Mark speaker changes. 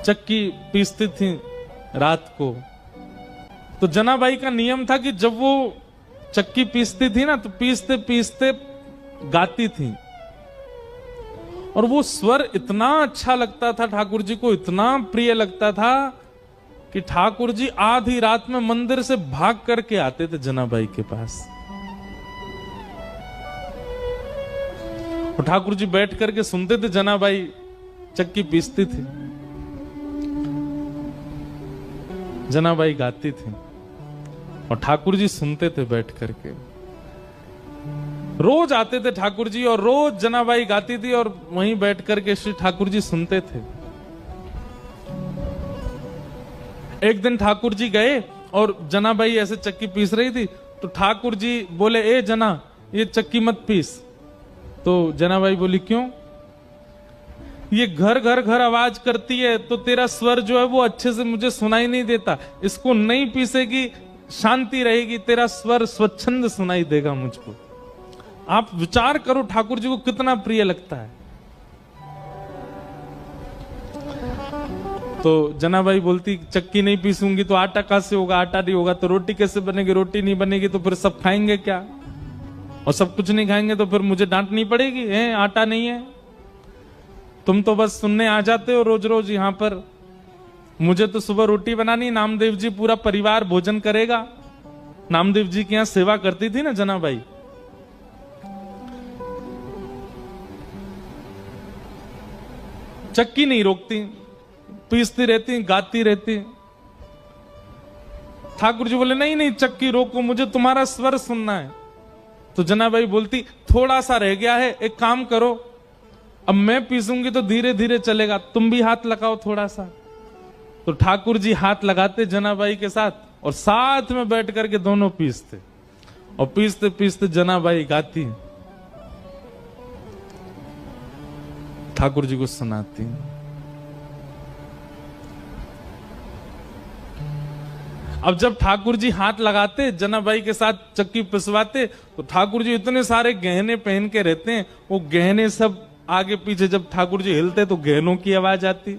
Speaker 1: चक्की पीसती थी रात को। तो जनाबाई का नियम था कि जब वो चक्की पीसती थी ना, तो पीसते पीसते गाती थी, और वो स्वर इतना अच्छा लगता था ठाकुर जी को, इतना प्रिय लगता था कि ठाकुर जी आधी रात में मंदिर से भाग करके आते थे जनाबाई के पास। और ठाकुर जी बैठ करके सुनते थे, जनाबाई चक्की पीसती थी, जनाबाई गाती थी, और ठाकुर जी सुनते थे बैठ करके। रोज आते थे ठाकुर जी, और रोज जनाबाई गाती थी, और वहीं बैठ करके श्री ठाकुर जी सुनते थे। एक दिन ठाकुर जी गए और जनाबाई ऐसे चक्की पीस रही थी, तो ठाकुर जी बोले, ए जना, ये चक्की मत पीस। तो जनाबाई बोली, क्यों? ये घर घर घर आवाज करती है, तो तेरा स्वर जो है वो अच्छे से मुझे सुनाई नहीं देता, इसको नहीं पीसेगी शांति रहेगी, तेरा स्वर स्वच्छंद सुनाई देगा मुझको। आप विचार करो ठाकुर जी को कितना प्रिय लगता है। तो जनाबाई बोलती, चक्की नहीं पीसूंगी तो आटा कहां से होगा, आटा नहीं होगा तो रोटी कैसे बनेगी, रोटी नहीं बनेगी तो फिर सब खाएंगे क्या, और सब कुछ नहीं खाएंगे तो फिर मुझे डांटनी पड़ेगी, है आटा नहीं है। तुम तो बस सुनने आ जाते हो रोज रोज यहां पर, मुझे तो सुबह रोटी बनानी, नामदेव जी पूरा परिवार भोजन करेगा। नामदेव जी की यहां सेवा करती थी ना जनाबाई। चक्की नहीं रोकती, पीसती रहती, गाती रहती। ठाकुर जी बोले, नहीं नहीं चक्की रोको, मुझे तुम्हारा स्वर सुनना है। तो जनाबाई बोलती, थोड़ा सा रह गया है, एक काम करो, अब मैं पीसूंगी तो धीरे धीरे चलेगा, तुम भी हाथ लगाओ थोड़ा सा। तो ठाकुर जी हाथ लगाते जनाबाई के साथ, और साथ में बैठ करके दोनों पीसते, और पीसते पीसते जनाबाई गाती, ठाकुर जी को सुनाती। अब जब ठाकुर जी हाथ लगाते जनाबाई के साथ चक्की पिसवाते, तो ठाकुर जी इतने सारे गहने पहन के रहते हैं, वो गहने सब आगे पीछे जब ठाकुर जी हिलते तो गहनों की आवाज आती।